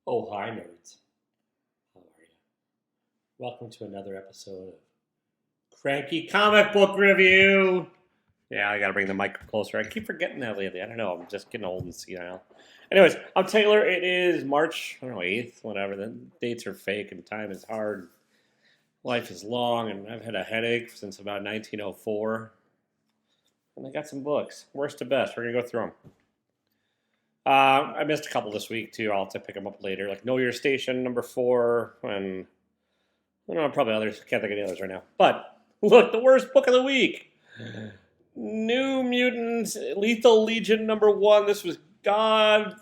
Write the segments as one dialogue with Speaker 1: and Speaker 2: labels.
Speaker 1: Oh, hi, nerds. How are you? Welcome to another episode of Cranky Comic Book Review. Yeah, I gotta bring the mic closer. I keep forgetting that lately. I don't know. I'm just getting old and senile. Anyways, I'm Taylor. It is March, 8th, whatever. The dates are fake and time is hard. Life is long, and I've had a headache since about 1904. And I got some books. Worst to best. We're gonna go through them. I missed a couple this week, too. I'll have to pick them up later. Like Know Your Station, number 4, and I don't know, probably others. Can't think of any others right now. But look, the worst book of the week. New Mutants, Lethal Legion number 1. This was god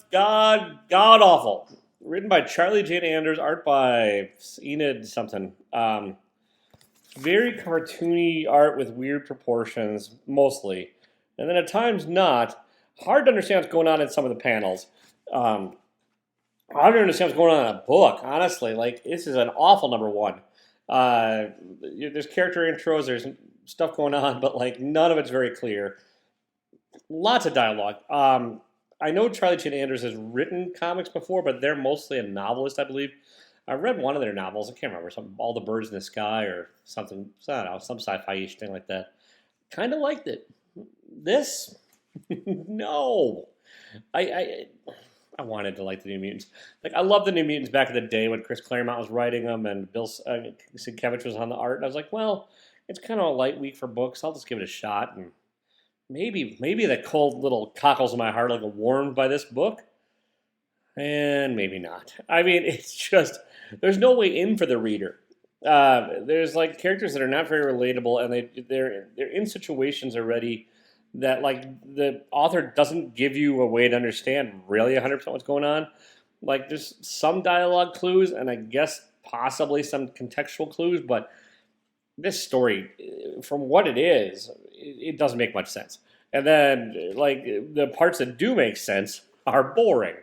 Speaker 1: awful. Written by Charlie Jane Anders, art by Enid something. Very cartoony art with weird proportions, mostly. And then at times not. Hard to understand what's going on in some of the panels. Hard to understand what's going on in a book, honestly. Like, this is an awful number 1. There's character intros, there's stuff going on, but like none of it's very clear. Lots of dialogue. I know Charlie Chan Anders has written comics before, but they're mostly a novelist, I believe. I read one of their novels. I can't remember, something All the Birds in the Sky or something. I don't know, some sci-fi-ish thing like that. Kind of liked it. This, no. I wanted to like the New Mutants. Like, I loved the New Mutants back in the day when Chris Claremont was writing them and Bill Sienkiewicz was on the art. And I was like, well, it's kind of a light week for books. I'll just give it a shot. And maybe the cold little cockles in my heart will get warmed by this book. And maybe not. I mean, it's just, there's no way in for the reader. There's like characters that are not very relatable, and they're in situations already that like the author doesn't give you a way to understand really 100% what's going on. Like, there's some dialogue clues and I guess possibly some contextual clues, but this story, from what it is, it doesn't make much sense. And then like the parts that do make sense are boring.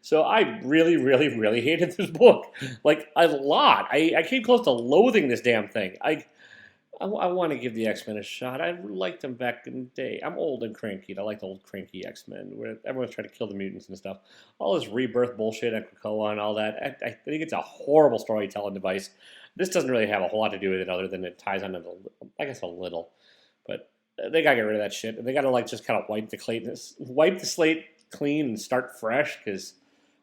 Speaker 1: So I really, really, really hated this book. Like, a lot. I came close to loathing this damn thing. I want to give the X-Men a shot. I liked them back in the day. I'm old and cranky. I like the old cranky X-Men where everyone's trying to kill the mutants and stuff. All this rebirth bullshit and Krakoa and all that. I think it's a horrible storytelling device. This doesn't really have a whole lot to do with it other than it ties on it, I guess, a little. But they got to get rid of that shit. And they got to like just kind of wipe the slate clean and start fresh, because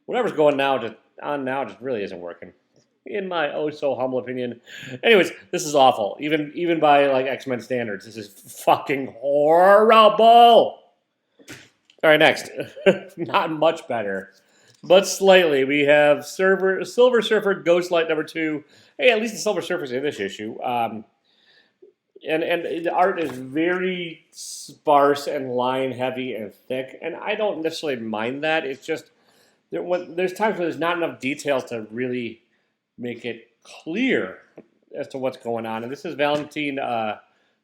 Speaker 1: whatever's going on just really isn't working, in my oh so humble opinion. Anyways, this is awful. Even by like X-Men standards, this is fucking horrible. All right, next. Not much better, but slightly. We have Silver Surfer Ghostlight number 2. Hey, at least the Silver Surfer's in this issue. And the art is very sparse and line heavy and thick, and I don't necessarily mind that. It's just there's times where there's not enough details to really make it clear as to what's going on. And this is Valentine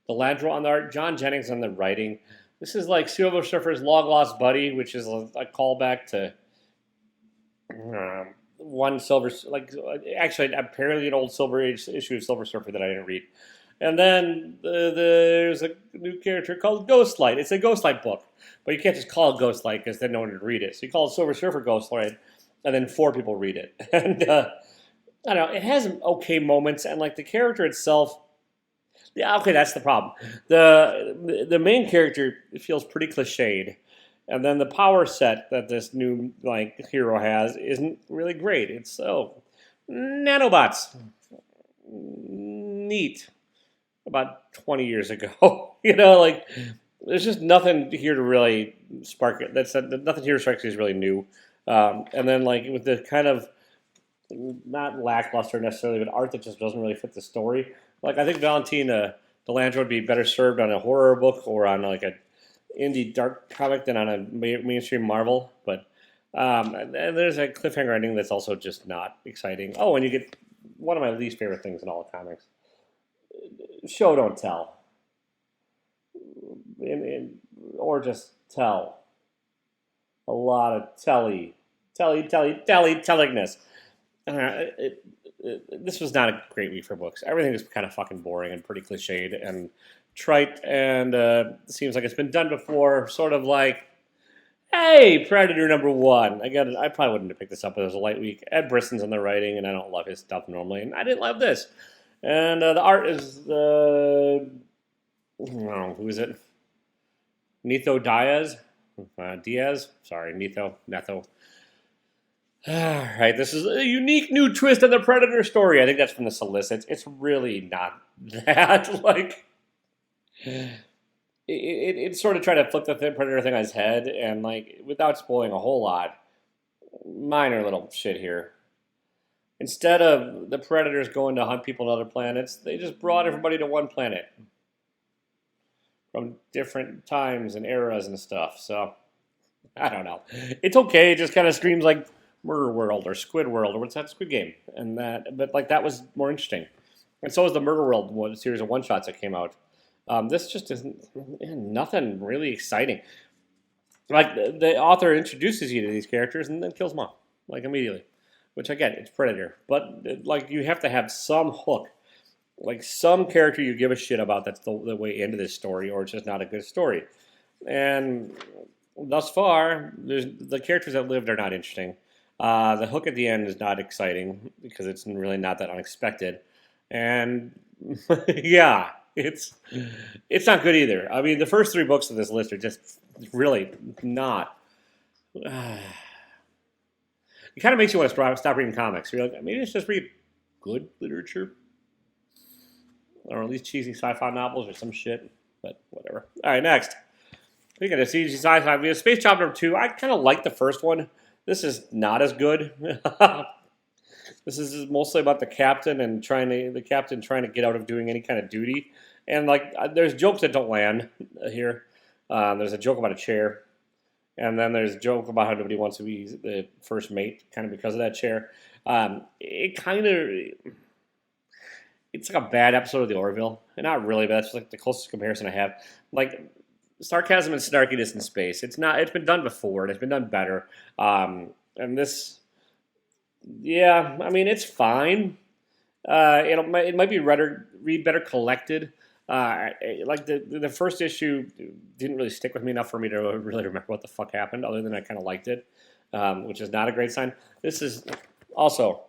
Speaker 1: Delandro on the art, John Jennings on the writing. This is like Silver Surfer's Long Lost Buddy, which is a callback to one Silver, like actually apparently an old Silver Age issue of Silver Surfer that I didn't read. And then there's a new character called Ghostlight. It's a Ghostlight book, but you can't just call it Ghostlight because then no one would read it. So you call it Silver Surfer Ghostlight, and then 4 people read it. And I don't know, it has okay moments, and like the character itself, yeah, okay, that's the problem. The main character feels pretty cliched, and then the power set that this new like hero has isn't really great. It's nanobots, neat. About 20 years ago, like there's just nothing here to really spark it. Nothing here strikes me as really new. And then like with the kind of not lackluster necessarily, but art that just doesn't really fit the story. Like, I think Valentina Delandro would be better served on a horror book or on like a indie dark comic than on a mainstream Marvel. But and there's a cliffhanger ending that's also just not exciting. Oh, and you get one of my least favorite things in all of comics: show don't tell, or just tell. A lot of tellingness. This was not a great week for books. Everything was kind of fucking boring and pretty cliched and trite, and seems like it's been done before. Sort of like, Hey, Predator #1. I probably wouldn't have picked this up, but it was a light week. Ed Brisson's on the writing, and I don't love his stuff normally, and I didn't love this. And the art is I don't know, who is it? Nitho Diaz? Diaz? Sorry, Netho. Alright, this is a unique new twist on the Predator story. I think that's from the solicits. It's really not that. Like, it sort of tried to flip the Predator thing on his head, and, like, without spoiling a whole lot, minor little shit here. Instead of the Predators going to hunt people on other planets, they just brought everybody to one planet from different times and eras and stuff. So, I don't know. It's okay. It just kind of screams like Murder World or Squid World or what's that, Squid Game, and but like that was more interesting. And so was the Murder World series of one shots that came out. This just isn't nothing really exciting. Like the author introduces you to these characters and then kills them off like immediately, which I get. It's Predator, but like you have to have some hook, like some character you give a shit about. That's the way into this story, or it's just not a good story. And thus far, the characters that lived are not interesting. The hook at the end is not exciting because it's really not that unexpected, and yeah, it's not good either. I mean, the first 3 books of this list are just really not. It kind of makes you want to stop reading comics. You're like, maybe it's just read good literature, or at least cheesy sci-fi novels or some shit. But whatever. All right, next. Speaking of cheesy sci-fi, we have Space Job #2. I kind of like the first one. This is not as good. This is mostly about the captain and trying to get out of doing any kind of duty. And like, there's jokes that don't land here. There's a joke about a chair, and then there's a joke about how nobody wants to be the first mate, kind of because of that chair. It's like a bad episode of the Orville, and not really, but that's like the closest comparison I have. Like sarcasm and snarkiness in space. It's not. It's been done before, and it's been done better. And this. Yeah, I mean it's fine. It might be read better collected. Like the first issue didn't really stick with me enough for me to really remember what the fuck happened, other than I kind of liked it, which is not a great sign. This is also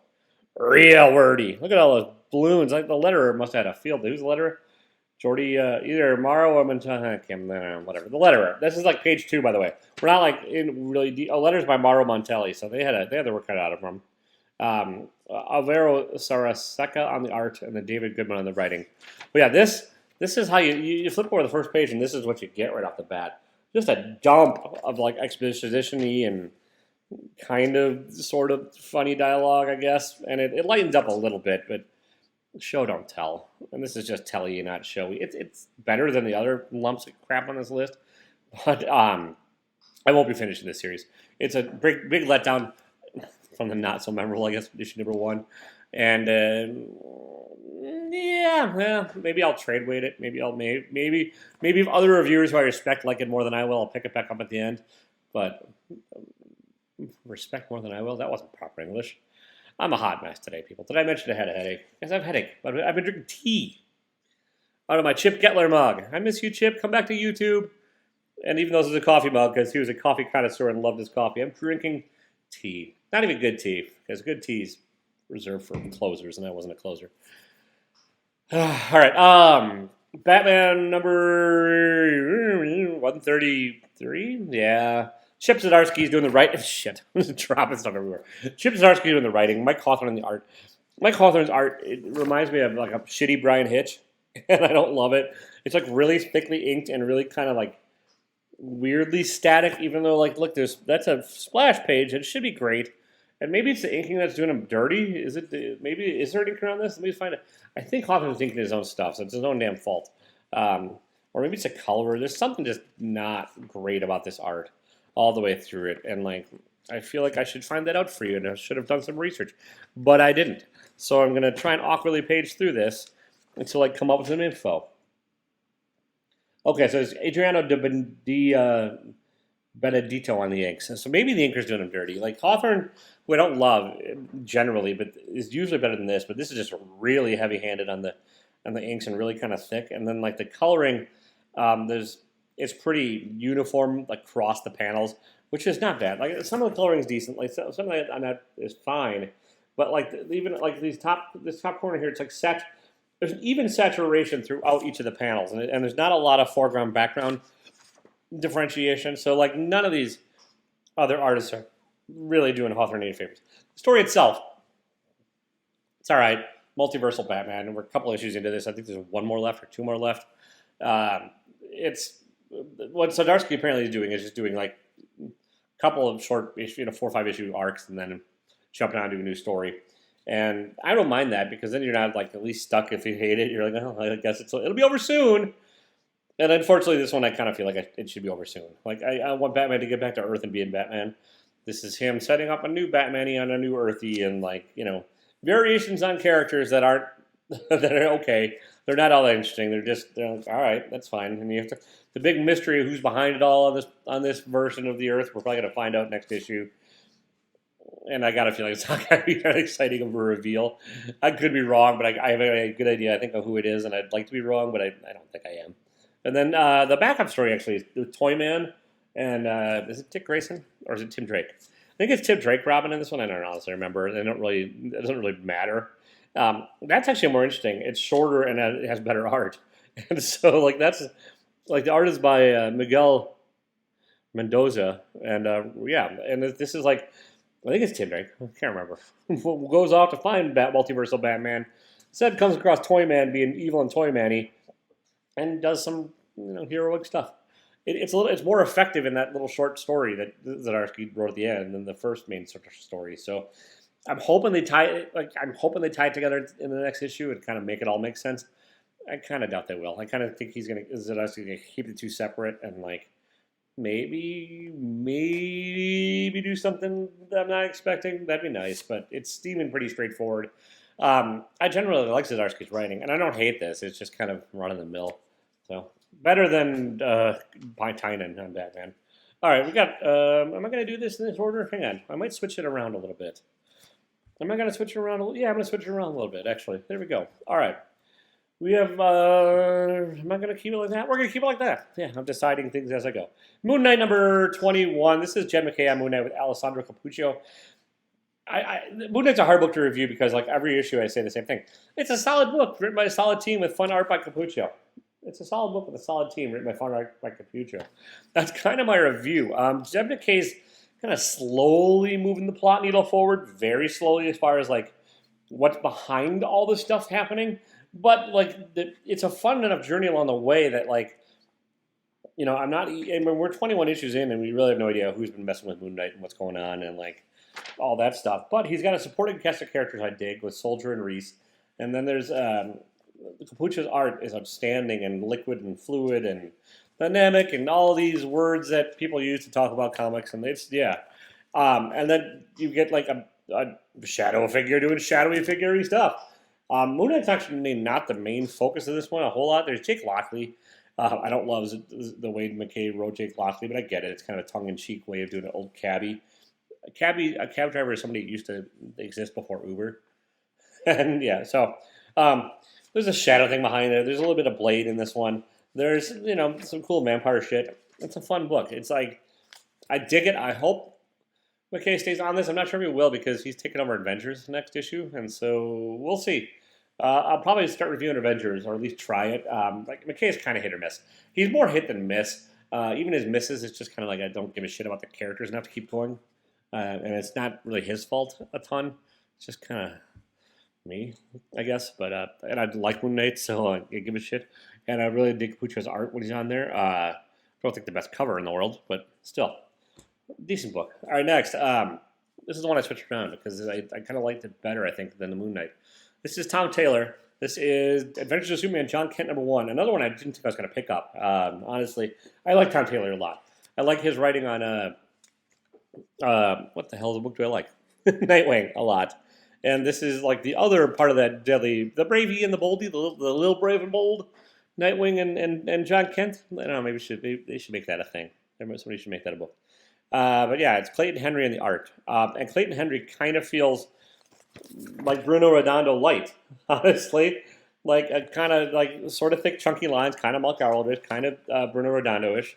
Speaker 1: real wordy. Look at all those balloons. Like the letterer must have had a field day. Who's the letterer? Jordy, either Morrow or whatever. The letterer. This is like page 2, by the way. We're not like in really. Letters by Mauro Montelli, so they had their work cut out of them. Alvaro Saraseka on the art and then David Goodman on the writing. But yeah, this is how you flip over the first page and this is what you get right off the bat. Just a dump of like exposition-y and kind of sort of funny dialogue, I guess. And it lightens up a little bit, but show don't tell. And this is just telly, not showy. It's better than the other lumps of crap on this list. But I won't be finishing this series. It's a big letdown from the not so memorable, I guess, issue #1. And yeah, well, maybe I'll trade weight it. Maybe if other reviewers who I respect like it more than I will, I'll pick it back up at the end. But respect more than I will? That wasn't proper English. I'm a hot mess today, people. Did I mention I had a headache? Yes, I have a headache. But I've been drinking tea out of my Chip Getler mug. I miss you, Chip. Come back to YouTube. And even though this is a coffee mug, because he was a coffee connoisseur and loved his coffee, I'm drinking tea. Not even good tea, because good tea's reserved for closers, and I wasn't a closer. All right, Batman number 133. Yeah, Chip Zdarsky's doing the right. Shit, dropping stuff everywhere. Chip Zdarsky doing the writing. Mike Hawthorne on the art. Mike Hawthorne's art, it reminds me of like a shitty Brian Hitch, and I don't love it. It's like really thickly inked and really kind of like weirdly static, even though like look, that's a splash page. It should be great. And maybe it's the inking that's doing him dirty. Is it? Is there an inker on this? Let me find it. I think Hawthorne's inking his own stuff, so it's his own damn fault. Or maybe it's a color. There's something just not great about this art all the way through it. And like, I feel like I should find that out for you, and I should have done some research, but I didn't. So I'm gonna try and awkwardly page through this until I come up with some info. Okay, so it's Adriano Benedito on the inks. So maybe the inker's doing him dirty. Like Hawthorne, who I don't love generally, but is usually better than this. But this is just really heavy-handed on the inks and really kind of thick. And then like the coloring, it's pretty uniform across the panels. which is not bad. Like some of the coloring is decent. Like some of that on that is fine, but like even like this top corner here, it's like there's an even saturation throughout each of the panels, and there's not a lot of foreground background differentiation. So like none of these other artists are really doing Hawthorne any favors. The story itself, it's all right. Multiversal Batman. We're a couple issues into this. I think there's one more left or two more left. It's what Zdarsky apparently is doing is just doing like a couple of short, 4 or 5 issue arcs, and then jumping on to a new story. And I don't mind that because then you're not like at least stuck if you hate it. You're like, oh, I guess it'll be over soon. And unfortunately, this one I kind of feel like it should be over soon. Like I want Batman to get back to Earth and being Batman. This is him setting up a new Batman-y on a new Earthy, and like variations on characters that aren't that are okay. They're not all that interesting. They're like, all right, that's fine. And you have the big mystery of who's behind it all on this version of the Earth. We're probably gonna find out next issue. And I got a feeling it's not going to be that exciting of a reveal. I could be wrong, but I have a good idea, I think, of who it is, and I'd like to be wrong, but I don't think I am. And then the backup story, actually, is the Toyman, and is it Dick Grayson, or is it Tim Drake? I think it's Tim Drake Robin in this one. I don't honestly remember. It doesn't really matter. That's actually more interesting. It's shorter, and it has better art. And so, like, that's, like, the art is by Miguel Mendoza, and, and this is, like, I think it's Tim Drake. I can't remember. Goes off to find multiversal Batman. Instead, comes across Toyman being evil and Toyman-y, and does some heroic stuff. It's more effective in that little short story that Zdarsky wrote at the end than the first main story. So I'm hoping they tie it together in the next issue and kind of make it all make sense. I kind of doubt they will. I kind of think Zdarsky's gonna keep the two separate and like. Maybe do something that I'm not expecting. That'd be nice, but it's even pretty straightforward. I generally like Zdarsky's writing, and I don't hate this. It's just kind of run of the mill. So better than Tynan on Batman. All right, we got. Am I going to do this in this order? Hang on, I might switch it around a little bit. Am I going to switch it around? Yeah, I'm going to switch it around a little bit. Actually, there we go. All right. We have, am I going to keep it like that? We're going to keep it like that. Yeah, I'm deciding things as I go. Moon Knight number 21. This is Jed MacKay on Moon Knight with Alessandro Cappuccio. Moon Knight's a hard book to review because, like, every issue I say the same thing. It's a solid book written by a solid team with fun art by Cappuccio. It's a solid book with a solid team written by fun art by Cappuccio. That's kind of my review. Jed MacKay's kind of slowly moving the plot needle forward, very slowly as far as, like, what's behind all this stuff happening. But, like, it's a fun enough journey along the way that, like, I'm not, I mean, we're 21 issues in and we really have no idea who's been messing with Moon Knight and what's going on and, like, all that stuff. But he's got a supporting cast of characters I dig with Soldier and Reese. And then there's, Capuccio's art is outstanding and liquid and fluid and dynamic and all these words that people use to talk about comics. And and then you get, like, a shadow figure doing shadowy figure-y stuff. Moon Knight's actually not the main focus of this one a whole lot. There's Jake Lockley. I don't love the way MacKay wrote Jake Lockley, but I get it. It's kind of a tongue-in-cheek way of doing an old cabbie. A cab driver is somebody who used to exist before Uber. And yeah, so there's a shadow thing behind it. There's a little bit of Blade in this one. There's, some cool vampire shit. It's a fun book. It's like, I dig it. I hope MacKay stays on this. I'm not sure if he will because he's taking over Avengers next issue, and so we'll see. I'll probably start reviewing Avengers, or at least try it. Like MacKay is kind of hit or miss. He's more hit than miss. Even his misses, it's just kind of like I don't give a shit about the characters enough to keep going, and it's not really his fault a ton. It's just kind of me, I guess. But and I like Moon Knight, so I give a shit. And I really dig Pucho's art when he's on there. I don't think the best cover in the world, but still. Decent book. All right, next. This is the one I switched around because I kind of liked it better, I think, than the Moon Knight. This is Tom Taylor. This is Adventures of Superman, John Kent, number 1. Another one I didn't think I was going to pick up. Honestly, I like Tom Taylor a lot. I like his writing on, what the hell the book do I like? Nightwing a lot. And this is like the other part of that deadly, the Bravey and the Boldy, the little brave and bold Nightwing and John Kent. I don't know, maybe they should make that a thing. Somebody should make that a book. But yeah, it's Clayton Henry and the art. And Clayton Henry kind of feels like Bruno Redondo light, honestly. Like a kind of like sort of thick, chunky lines, kind of Mark Arledge, kind of Bruno Redondo-ish.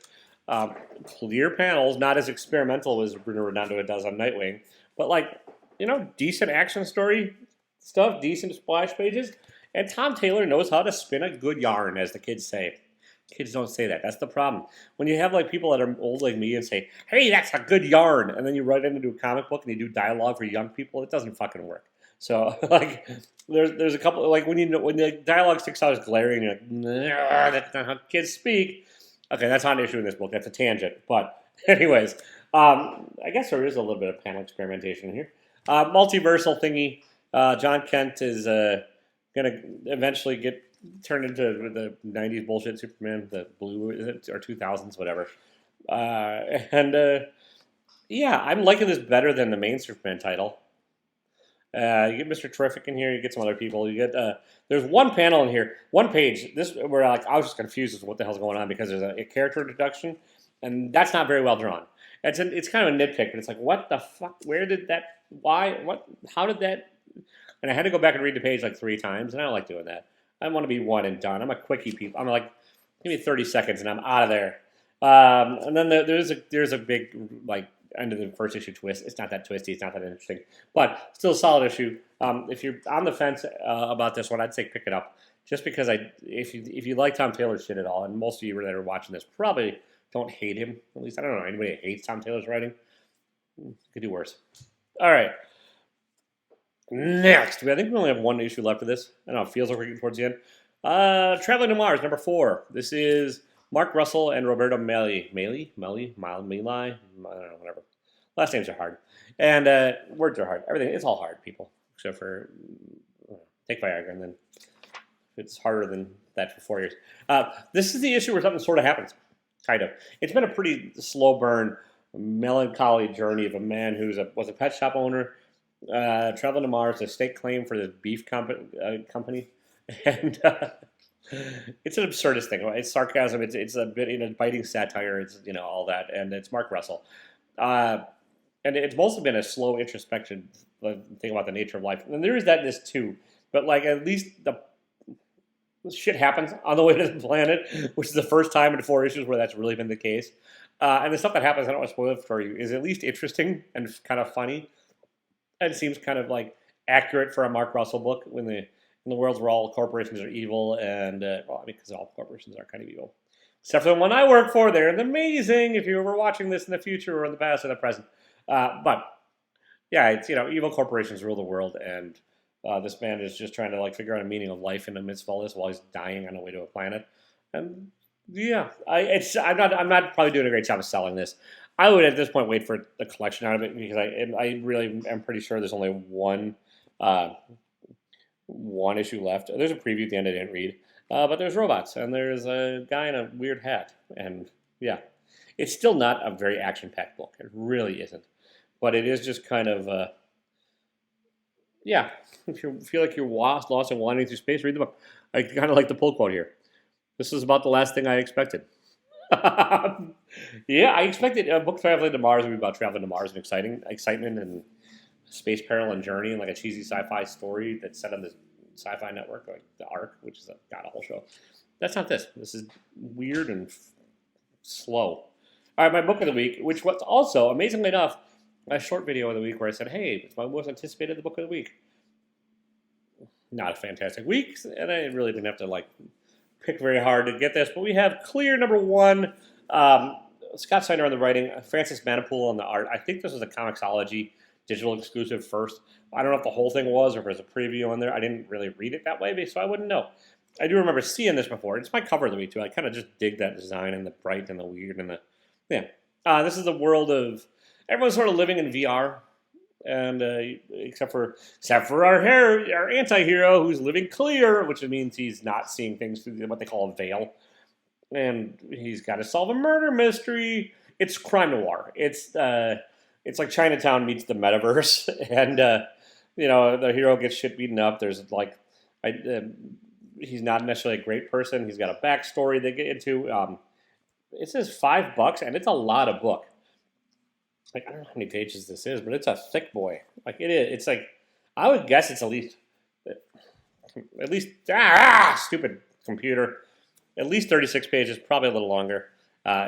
Speaker 1: Clear panels, not as experimental as Bruno Redondo does on Nightwing, but like, decent action story stuff, decent splash pages, and Tom Taylor knows how to spin a good yarn, as the kids say. Kids don't say that. That's the problem. When you have like people that are old like me and say, "Hey, that's a good yarn," and then you write it into a comic book and you do dialogue for young people, it doesn't fucking work. So like, there's a couple like when the dialogue sticks out as glaring, you're like, "Nah, that's not how kids speak." Okay, that's not an issue in this book. That's a tangent. But anyways, I guess there is a little bit of panel experimentation here. Multiversal thingy. John Kent is going to eventually get turned into the 90s bullshit Superman, the blue, or 2000s, whatever. Yeah, I'm liking this better than the main Superman title. You get Mr. Terrific in here. You get some other people. You get there's one panel in here, one page. This where like I was just confused as to what the hell's going on because there's a character introduction, and that's not very well drawn. It's kind of a nitpick, but it's like what the fuck? Where did that? Why? What? How did that? And I had to go back and read the page like 3 times, and I don't like doing that. I want to be one and done. I'm a quickie people. I'm like, give me 30 seconds, and I'm out of there. And then there's a big like end of the first issue twist. It's not that twisty. It's not that interesting, but still a solid issue. If you're on the fence about this one, I'd say pick it up. Just because if you like Tom Taylor's shit at all, and most of you that are watching this probably don't hate him. At least I don't know anybody that hates Tom Taylor's writing. Could do worse. All right. Next, I think we only have one issue left of this. I don't know. It feels like we're getting towards the end. Traveling to Mars, number 4. This is Mark Russell and Roberto Meli. I don't know, whatever. Last names are hard. And words are hard. Everything, it's all hard, people. Except for take Viagra, and then it's harder than that for 4 years. This is the issue where something sort of happens. Kind of. It's been a pretty slow burn, melancholy journey of a man who was a pet shop owner, traveling to Mars, a state claim for this beef company. And it's an absurdist thing. It's sarcasm. It's a bit biting satire. It's all that, and it's Mark Russell, and it's mostly been a slow introspection thing about the nature of life. And there is that in this too, but like at least the shit happens on the way to the planet, which is the first time in 4 issues where that's really been the case. And the stuff that happens, I don't want to spoil it for you, is at least interesting and kind of funny, and seems kind of like accurate for a Mark Russell book when in the worlds where all corporations are evil, and because all corporations are kind of evil, except for the one I work for. They're amazing. If you're ever watching this in the future or in the past or the present, but yeah, it's evil corporations rule the world, and this man is just trying to like figure out a meaning of life in the midst of all this while he's dying on the way to a planet. And yeah, I'm not probably doing a great job of selling this. I would at this point wait for the collection out of it because I really am pretty sure there's only one issue left. There's a preview at the end I didn't read, but there's robots and there's a guy in a weird hat, and yeah, it's still not a very action-packed book. It really isn't, but it is just kind of yeah. If you feel like you're lost and wandering through space, read the book. I kind of like the pull quote here. This is about the last thing I expected. Yeah, I expected a book traveling to Mars would be about traveling to Mars and excitement and space peril and journey and like a cheesy sci-fi story that's set on this sci-fi network like the Ark, which is a god-awful show. That's not this. This is weird and slow. All right, my book of the week, which was also, amazingly enough, a short video of the week where I said, hey, it's my most anticipated book of the week. Not a fantastic week, and I really didn't have to like pick very hard to get this, but we have clear number 1. Scott Snyder on the writing, Francis Manipool on the art. I think this was a Comixology digital exclusive first. I don't know if the whole thing was or if there's a preview on there. I didn't really read it that way, so I wouldn't know. I do remember seeing this before. It's my cover of the week too. I kind of just dig that design and the bright and the weird and the this is the world of everyone's sort of living in VR. And except for our anti-hero who's living clear, which means he's not seeing things through what they call a veil, and he's got to solve a murder mystery. It's crime noir. It's like Chinatown meets the metaverse, and the hero gets shit beaten up. There's like he's not necessarily a great person. He's got a backstory they get into. It says $5, and it's a lot of book. Like, I don't know how many pages this is, but it's a thick boy. Like, it is. It's like, I would guess it's at least, stupid computer. At least 36 pages, probably a little longer.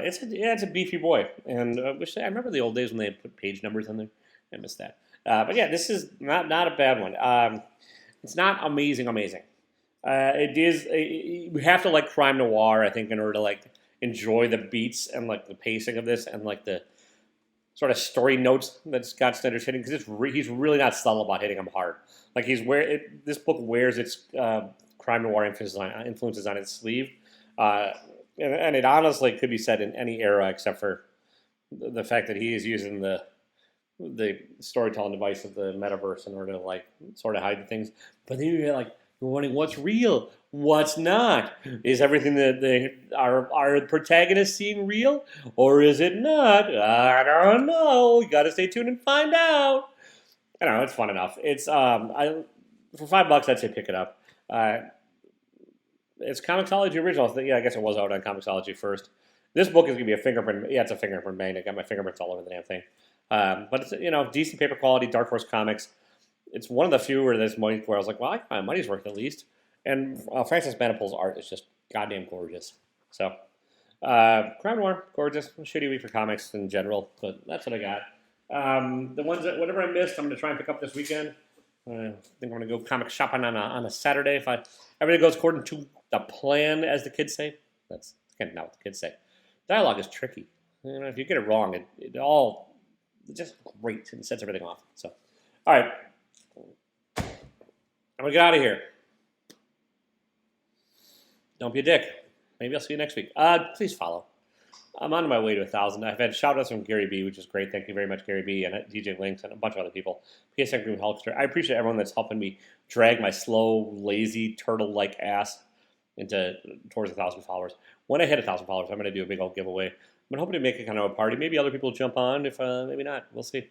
Speaker 1: It's a beefy boy, and I remember the old days when they put page numbers on there. I miss that. But yeah, this is not a bad one. It's not amazing. It is. We have to like crime noir, I think, in order to like enjoy the beats and like the pacing of this and like the sort of story notes that Scott Snyder's hitting because he's really not subtle about hitting them hard. Like this book wears its crime noir influences on its sleeve, uh, and it honestly could be set in any era except for the fact that he is using the storytelling device of the metaverse in order to like sort of hide the things. But then you're like wondering what's real, what's not. Is everything that our protagonist seeing real, or is it not? I don't know. You got to stay tuned and find out. I don't know. It's fun enough. It's I for $5, I'd say pick it up. It's Comixology original. Yeah, I guess it was out on Comixology first. This book is gonna be a fingerprint. Yeah, it's a fingerprint magnet. Got my fingerprints all over the damn thing. But it's decent paper quality. Dark Horse Comics. It's one of the few where there's money where I was like, well, I find money's worth at least. And Francis Manapul's art is just goddamn gorgeous. So, Crime Noir, gorgeous. Shitty week for comics in general, but that's what I got. The ones that whatever I missed, I'm gonna try and pick up this weekend. I think I'm gonna go comic shopping on a Saturday if everything goes according to the plan, as the kids say. That's kind of not what the kids say. Dialogue is tricky. If you get it wrong, it all just great and sets everything off. So, all right, I'm gonna get out of here. Don't be a dick. Maybe I'll see you next week. Please follow. I'm on my way to 1,000. I've had shout outs from Gary B, which is great. Thank you very much, Gary B, and DJ Links, and a bunch of other people. PSN Green Hulkster. I appreciate everyone that's helping me drag my slow, lazy, turtle like ass towards 1,000 followers. When I hit 1,000 followers, I'm going to do a big old giveaway. I'm hoping to make it kind of a party. Maybe other people will jump on. If maybe not, we'll see.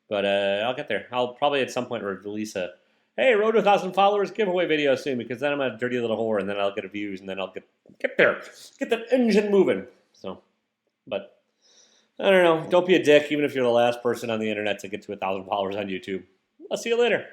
Speaker 1: But I'll get there. I'll probably at some point release a road to 1,000 followers giveaway video soon, because then I'm a dirty little whore, and then I'll get views, and then I'll get there, get that engine moving. So, but I don't know. Don't be a dick, even if you're the last person on the internet to get to 1,000 followers on YouTube. I'll see you later.